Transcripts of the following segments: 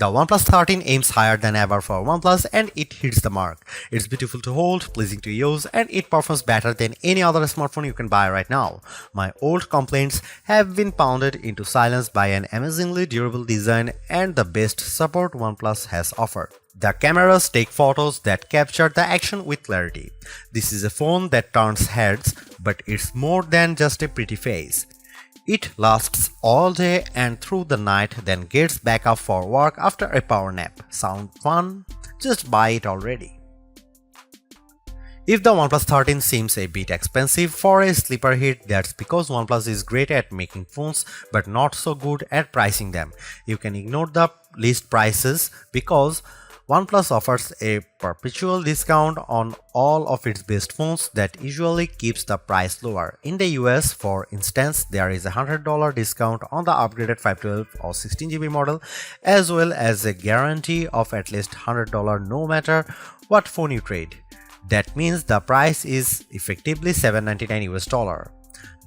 The OnePlus 13 aims higher than ever for OnePlus and it hits the mark. It's beautiful to hold, pleasing to use, and it performs better than any other smartphone you can buy right now. My old complaints have been pounded into silence by an amazingly durable design and the best support OnePlus has offered. The cameras take photos that capture the action with clarity. This is a phone that turns heads, but it's more than just a pretty face. It lasts all day and through the night, then gets back up for work after a power nap. Sound fun? Just buy it already. If the OnePlus 13 seems a bit expensive for a sleeper hit, that's because OnePlus is great at making phones but not so good at pricing them. You can ignore the list prices because OnePlus offers a perpetual discount on all of its best phones that usually keeps the price lower. In the US, for instance, there is a $100 discount on the upgraded 512 or 16GB model, as well as a guarantee of at least $100 no matter what phone you trade. That means the price is effectively $799 US.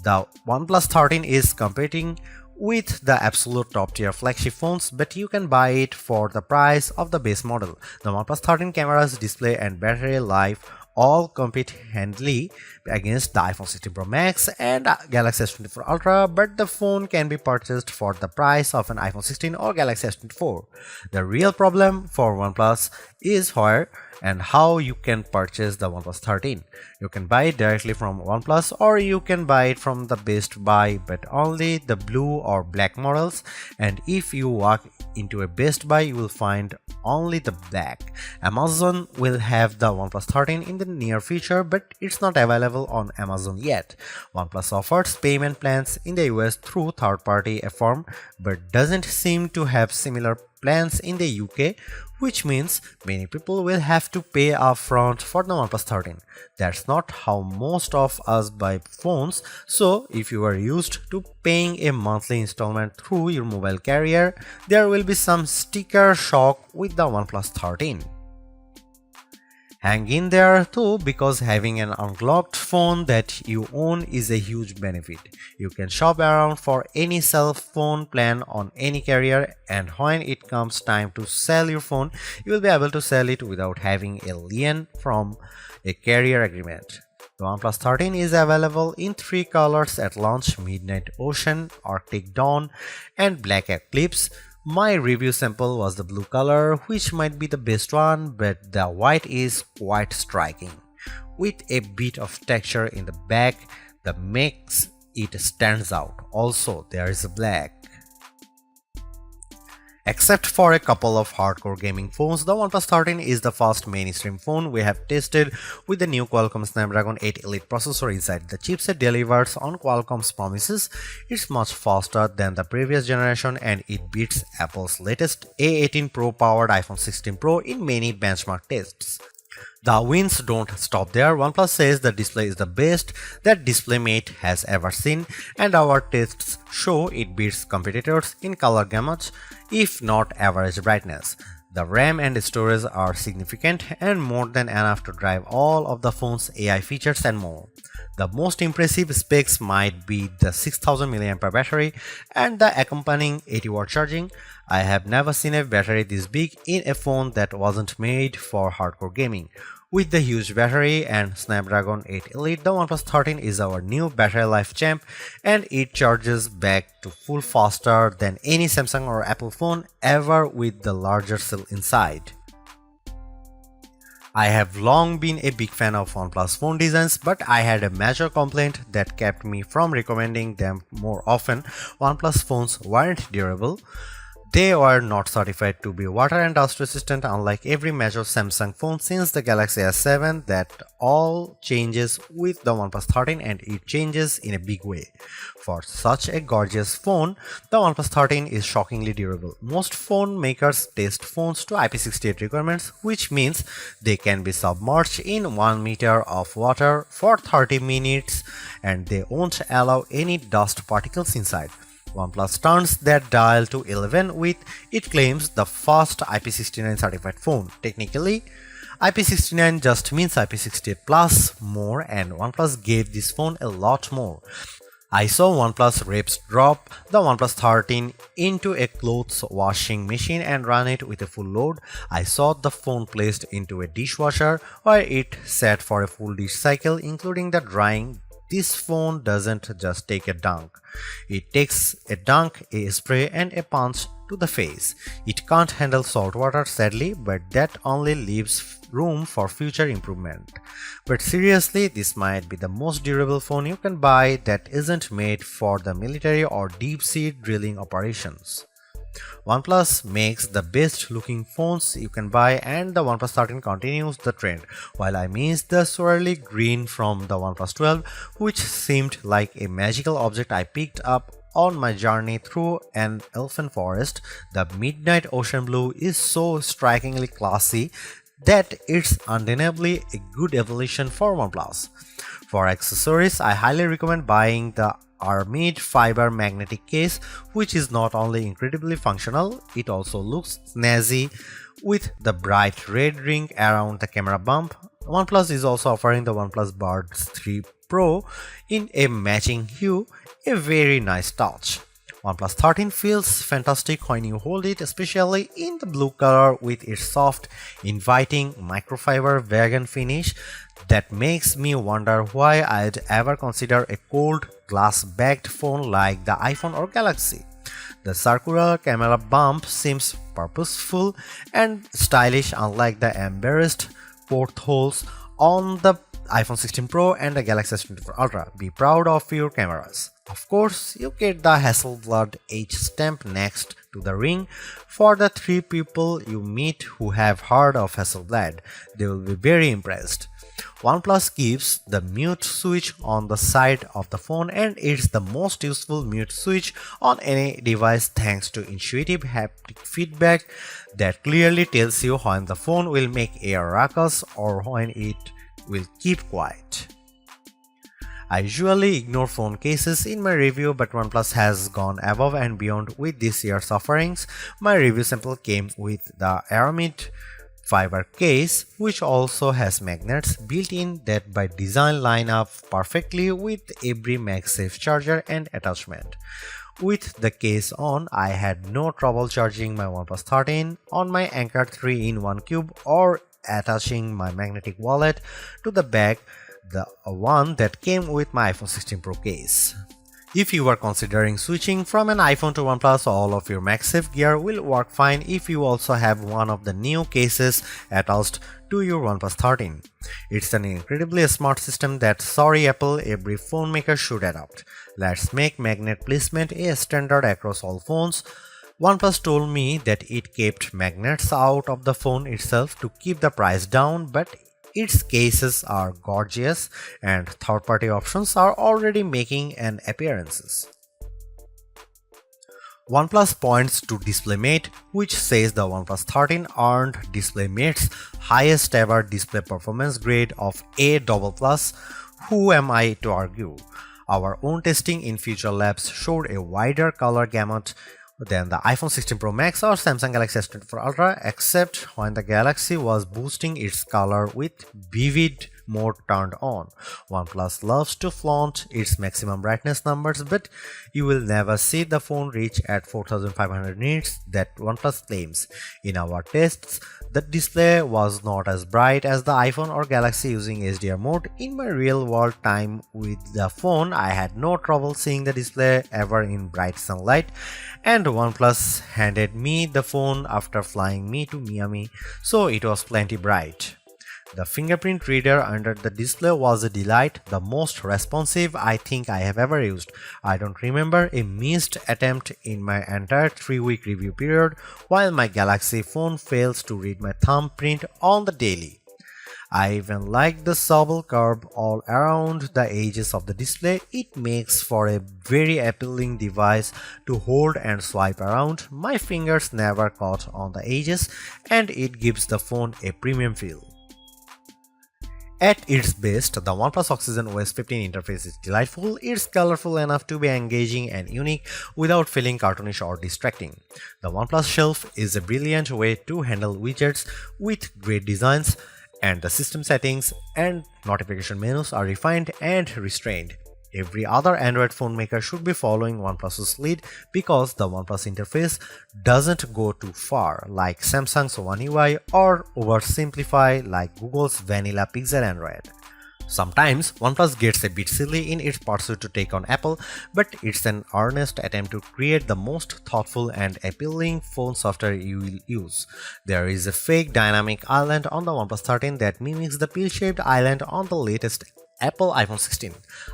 The OnePlus 13 is competing with the absolute top tier flagship phones, but you can buy it for the price of the base model. The OnePlus 13 cameras, display and battery life all compete handily against the iPhone 16 Pro Max and Galaxy S24 Ultra, but the phone can be purchased for the price of an iPhone 16 or Galaxy S24. The real problem for OnePlus is where and how you can purchase the OnePlus 13. You can buy it directly from OnePlus or you can buy it from the Best Buy, but only the blue or black models, and if you walk into a Best Buy you will find only the black. Amazon will have the OnePlus 13 in the near future, but it's not available on Amazon yet. OnePlus offers payment plans in the US through third-party firm, but doesn't seem to have similar plans in the UK, which means many people will have to pay upfront for the OnePlus 13. That's not how most of us buy phones, so if you are used to paying a monthly installment through your mobile carrier, there will be some sticker shock with the OnePlus 13. Hang in there too, because having an unlocked phone that you own is a huge benefit. You can shop around for any cell phone plan on any carrier, and when it comes time to sell your phone, you will be able to sell it without having a lien from a carrier agreement. The OnePlus 13 is available in 3 colors at launch: Midnight Ocean, Arctic Dawn, and Black Eclipse. My review sample was the blue color, which might be the best one, but the white is quite striking, with a bit of texture in the back that makes it stands out. Also, there is a black. Except for a couple of hardcore gaming phones, the OnePlus 13 is the first mainstream phone we have tested with the new Qualcomm Snapdragon 8 Elite processor inside. The chipset delivers on Qualcomm's promises. It's much faster than the previous generation and it beats Apple's latest A18 Pro powered iPhone 16 Pro in many benchmark tests. The wins don't stop there. OnePlus says the display is the best that DisplayMate has ever seen, and our tests show it beats competitors in color gamut, if not average brightness. The RAM and storage are significant and more than enough to drive all of the phone's AI features and more. The most impressive specs might be the 6000 mAh battery and the accompanying 80-watt charging. I have never seen a battery this big in a phone that wasn't made for hardcore gaming. With the huge battery and Snapdragon 8 Elite, the OnePlus 13 is our new battery life champ, and it charges back to full faster than any Samsung or Apple phone ever with the larger cell inside. I have long been a big fan of OnePlus phone designs, but I had a major complaint that kept me from recommending them more often. OnePlus phones weren't durable. They were not certified to be water and dust resistant, unlike every major Samsung phone since the Galaxy S7. That all changes with the OnePlus 13, and it changes in a big way. For such a gorgeous phone, the OnePlus 13 is shockingly durable. Most phone makers test phones to IP68 requirements, which means they can be submerged in 1 meter of water for 30 minutes and they won't allow any dust particles inside. OnePlus turns that dial to 11 with, it claims, the first IP69 certified phone. Technically, IP69 just means IP68 plus more, and OnePlus gave this phone a lot more. I saw OnePlus reps drop the OnePlus 13 into a clothes washing machine and run it with a full load. I saw the phone placed into a dishwasher where it sat for a full dish cycle, including the drying. This phone doesn't just take a dunk. It takes a dunk, a spray, and a punch to the face. It can't handle salt water, sadly, but that only leaves room for future improvement. But seriously, this might be the most durable phone you can buy that isn't made for the military or deep-sea drilling operations. OnePlus makes the best looking phones you can buy, and the OnePlus 13 continues the trend, while I miss the swirly green from the OnePlus 12, which seemed like a magical object I picked up on my journey through an elfin forest. The midnight ocean blue is so strikingly classy that it's undeniably a good evolution for OnePlus. For accessories, I highly recommend buying the Armid fiber magnetic case, which is not only incredibly functional, it also looks snazzy with the bright red ring around the camera bump. OnePlus is also offering the OnePlus Buds 3 Pro in a matching hue, a very nice touch. OnePlus 13 feels fantastic when you hold it, especially in the blue color with its soft, inviting microfiber vegan finish that makes me wonder why I'd ever consider a cold glass-backed phone like the iPhone or Galaxy. The circular camera bump seems purposeful and stylish, unlike the embarrassed portholes on the iPhone 16 Pro and the Galaxy S24 Ultra. Be proud of your cameras. Of course, you get the Hasselblad H stamp next to the ring. For the 3 people you meet who have heard of Hasselblad, they will be very impressed. OnePlus gives the mute switch on the side of the phone, and it's the most useful mute switch on any device thanks to intuitive haptic feedback that clearly tells you when the phone will make a ruckus or when it will keep quiet. I usually ignore phone cases in my review, but OnePlus has gone above and beyond with this year's offerings. My review sample came with the Aramid fiber case, which also has magnets built in that by design line up perfectly with every MagSafe charger and attachment. With the case on, I had no trouble charging my OnePlus 13 on my Anker 3-in-1 cube or attaching my magnetic wallet to the back, the one that came with my iPhone 16 Pro case. If you are considering switching from an iPhone to OnePlus, all of your MagSafe gear will work fine if you also have one of the new cases attached to your OnePlus 13. It's an incredibly smart system that, sorry Apple, every phone maker should adopt. Let's make magnet placement a standard across all phones. OnePlus told me that it kept magnets out of the phone itself to keep the price down, but its cases are gorgeous and third-party options are already making an appearance. OnePlus points to DisplayMate, which says the OnePlus 13 earned DisplayMate's highest ever display performance grade of A++. Who am I to argue? Our own testing in Future Labs showed a wider color gamut than the iPhone 16 Pro Max or Samsung Galaxy S24 Ultra, except when the Galaxy was boosting its color with vivid mode turned on. OnePlus loves to flaunt its maximum brightness numbers, but you will never see the phone reach at 4500 nits that OnePlus claims. In our tests, the display was not as bright as the iPhone or Galaxy using HDR mode. In my real world time with the phone, I had no trouble seeing the display ever in bright sunlight, and OnePlus handed me the phone after flying me to Miami, so it was plenty bright. The fingerprint reader under the display was a delight, the most responsive I think I have ever used. I don't remember a missed attempt in my entire 3-week review period, while my Galaxy phone fails to read my thumbprint on the daily. I even like the supple curve all around the edges of the display. It makes for a very appealing device to hold and swipe around. My fingers never caught on the edges, and it gives the phone a premium feel. At its best, the OnePlus Oxygen OS 15 interface is delightful. It's colorful enough to be engaging and unique without feeling cartoonish or distracting. The OnePlus Shelf is a brilliant way to handle widgets with great designs, and the system settings and notification menus are refined and restrained. Every other Android phone maker should be following OnePlus's lead because the OnePlus interface doesn't go too far like Samsung's One UI or oversimplify like Google's vanilla Pixel Android. Sometimes OnePlus gets a bit silly in its pursuit to take on Apple, but it's an earnest attempt to create the most thoughtful and appealing phone software you will use. There is a fake dynamic island on the OnePlus 13 that mimics the pill-shaped island on the latest Apple iPhone 16.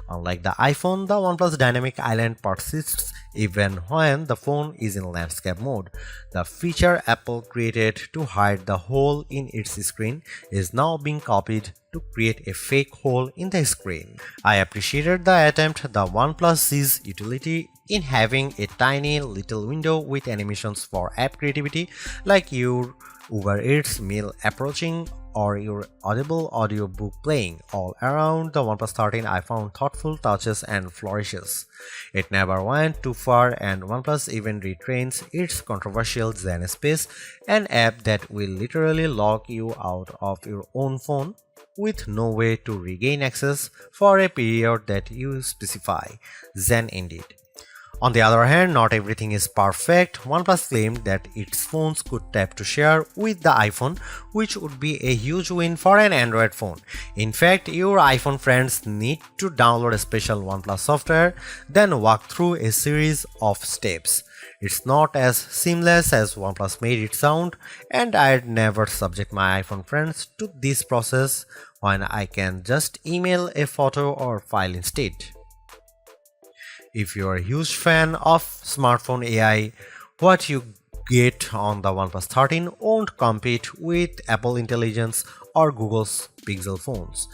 Unlike the iPhone, the OnePlus Dynamic Island persists even when the phone is in landscape mode. The feature Apple created to hide the hole in its screen is now being copied to create a fake hole in the screen. I appreciated the attempt. The OnePlus sees utility in having a tiny little window with animations for app creativity, like your Uber Eats meal approaching or your Audible audiobook playing. All around the OnePlus 13 I found thoughtful touches and flourishes. It never went too far, and OnePlus even retrains its controversial Zen Space, an app that will literally lock you out of your own phone with no way to regain access for a period that you specify. Zen indeed. On the other hand, not everything is perfect. OnePlus claimed that its phones could tap to share with the iPhone, which would be a huge win for an Android phone. In fact, your iPhone friends need to download a special OnePlus software, then walk through a series of steps. It's not as seamless as OnePlus made it sound, and I'd never subject my iPhone friends to this process when I can just email a photo or file instead. If you're a huge fan of smartphone AI, what you get on the OnePlus 13 won't compete with Apple Intelligence or Google's Pixel phones.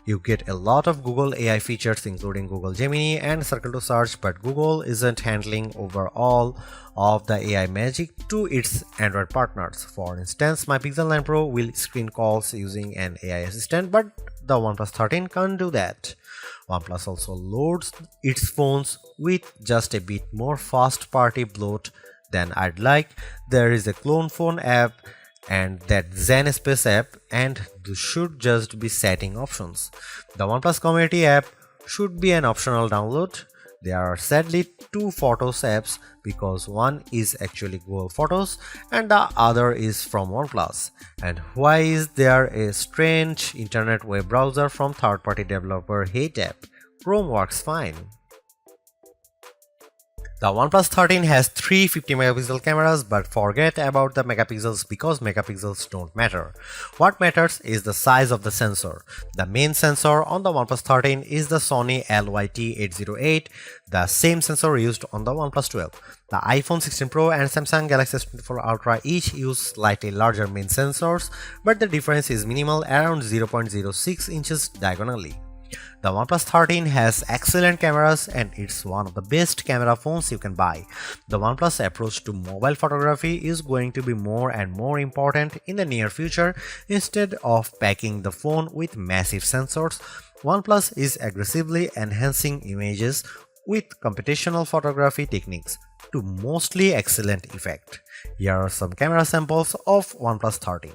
You get a lot of Google AI features including Google Gemini and Circle to Search, but Google isn't handling over all of the AI magic to its Android partners. For instance, my Pixel 9 Pro will screen calls using an AI assistant, but the OnePlus 13 can't do that. OnePlus also loads its phones with just a bit more first-party bloat than I'd like. There is a clone phone app and that Zen Space app, and those should just be setting options. The OnePlus Community app should be an optional download. There are sadly two Photos apps because one is actually Google Photos and the other is from OnePlus. And why is there a strange internet web browser from third-party developer Hate app? Chrome works fine. The OnePlus 13 has three 50-megapixel cameras, but forget about the megapixels because megapixels don't matter. What matters is the size of the sensor. The main sensor on the OnePlus 13 is the Sony LYT808, the same sensor used on the OnePlus 12. The iPhone 16 Pro and Samsung Galaxy S24 Ultra each use slightly larger main sensors, but the difference is minimal, around 0.06 inches diagonally. The OnePlus 13 has excellent cameras and it's one of the best camera phones you can buy. The OnePlus approach to mobile photography is going to be more and more important in the near future. Instead of packing the phone with massive sensors, OnePlus is aggressively enhancing images with computational photography techniques to mostly excellent effect. Here are some camera samples of OnePlus 13.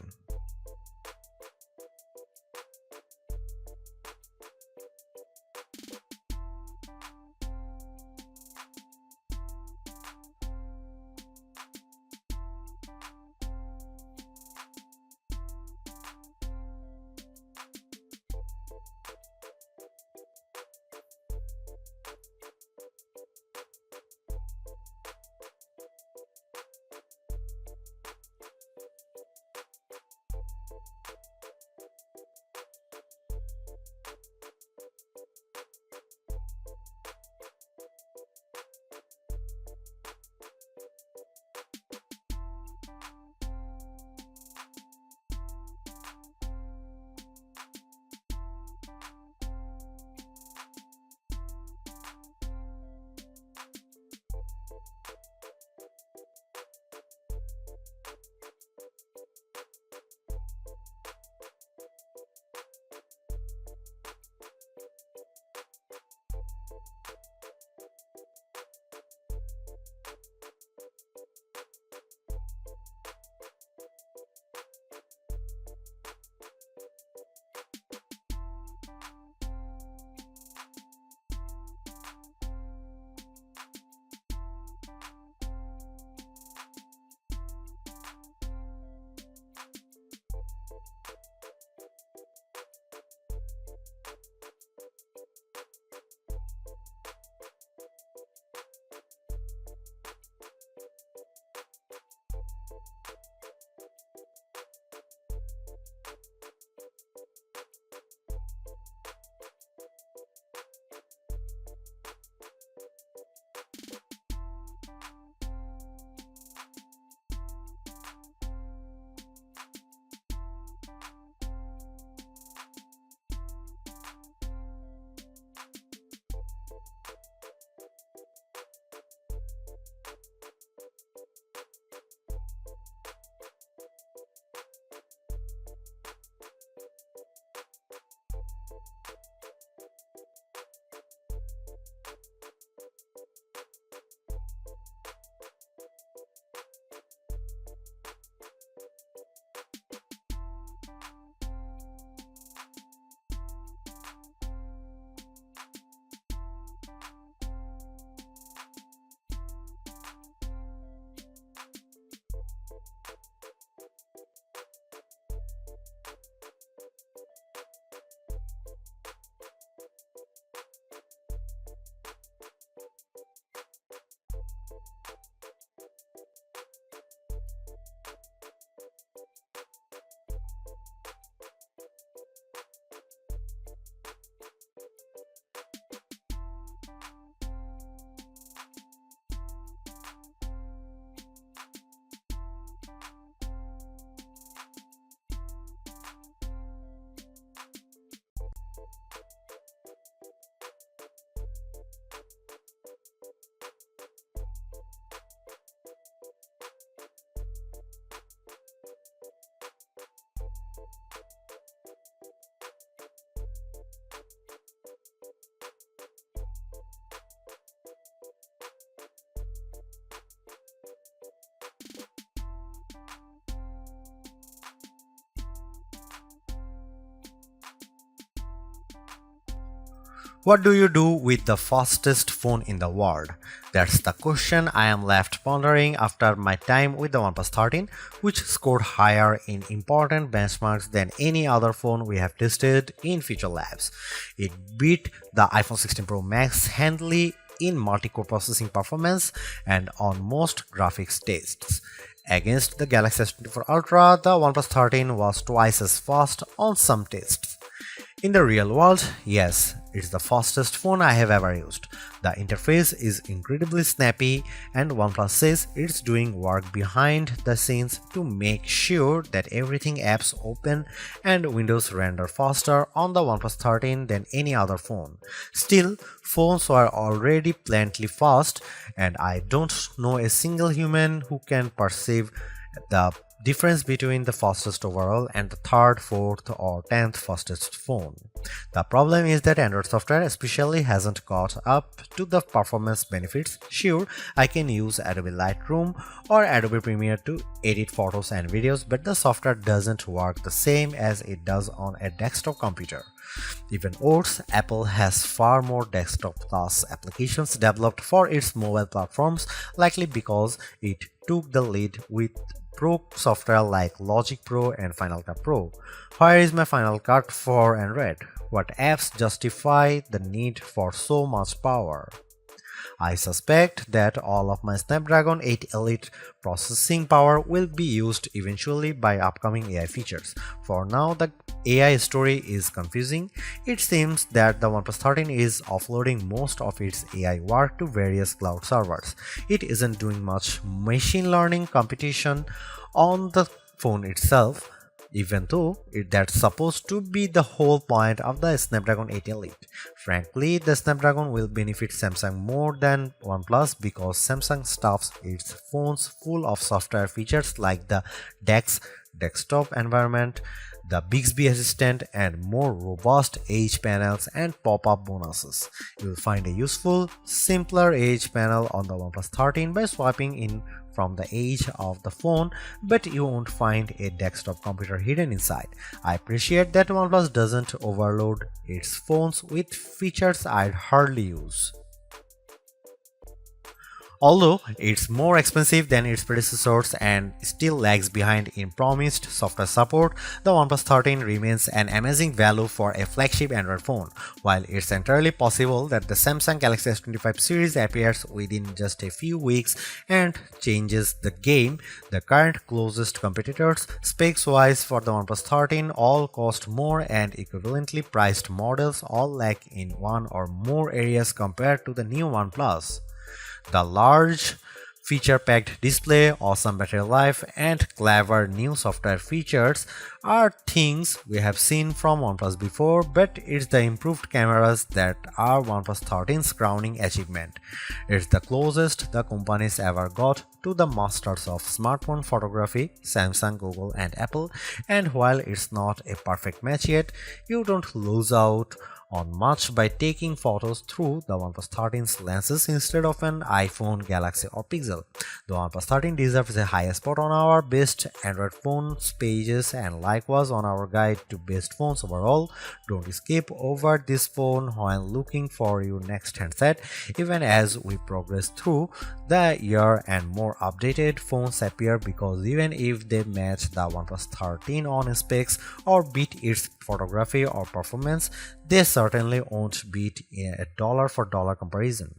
What do you do with the fastest phone in the world? That's the question I am left pondering after my time with the OnePlus 13, which scored higher in important benchmarks than any other phone we have tested in Feature Labs. It beat the iPhone 16 Pro Max handily in multi-core processing performance and on most graphics tests. Against the Galaxy S24 Ultra, the OnePlus 13 was twice as fast on some tests. In the real world, yes, it's the fastest phone I have ever used. The interface is incredibly snappy, and OnePlus says it's doing work behind the scenes to make sure that everything apps open and Windows render faster on the OnePlus 13 than any other phone. Still, phones were already plenty fast, and I don't know a single human who can perceive the difference between the fastest overall and the third, fourth, or 10th fastest phone. The problem is that Android software especially hasn't caught up to the performance benefits. Sure, I can use Adobe Lightroom or Adobe Premiere to edit photos and videos, but the software doesn't work the same as it does on a desktop computer. Even worse, Apple has far more desktop-class applications developed for its mobile platforms, likely because it took the lead with Pro software like Logic Pro and Final Cut Pro. Where is my Final Cut for Android? What apps justify the need for so much power? I suspect that all of my Snapdragon 8 Elite processing power will be used eventually by upcoming AI features. For now, the AI story is confusing. It seems that the OnePlus 13 is offloading most of its AI work to various cloud servers. It isn't doing much machine learning computation on the phone itself, even though that's supposed to be the whole point of the Snapdragon 8 Elite. Frankly, the Snapdragon will benefit Samsung more than OnePlus because Samsung stuffs its phones full of software features like the DeX desktop environment, the Bixby Assistant, and more robust edge panels and pop-up bonuses. You'll find a useful, simpler edge panel on the OnePlus 13 by swiping in from the edge of the phone, but you won't find a desktop computer hidden inside. I appreciate that OnePlus doesn't overload its phones with features I'd hardly use. Although it's more expensive than its predecessors and still lags behind in promised software support, the OnePlus 13 remains an amazing value for a flagship Android phone. While it's entirely possible that the Samsung Galaxy S25 series appears within just a few weeks and changes the game, the current closest competitors, specs-wise for the OnePlus 13, all cost more and equivalently priced models all lack in one or more areas compared to the new OnePlus. The large feature-packed display, awesome battery life, and clever new software features are things we have seen from OnePlus before, but it's the improved cameras that are OnePlus 13's crowning achievement. It's the closest the companies ever got to the masters of smartphone photography, Samsung, Google, and Apple, and while it's not a perfect match yet, you don't lose out on much by taking photos through the OnePlus 13's lenses instead of an iPhone, Galaxy, or Pixel. The OnePlus 13 deserves a high spot on our best Android phones pages and likewise on our guide to best phones overall. Don't skip over this phone while looking for your next handset, even as we progress through the year and more updated phones appear, because even if they match the OnePlus 13 on specs or beat its photography or performance, they certainly won't beat a dollar for dollar comparison.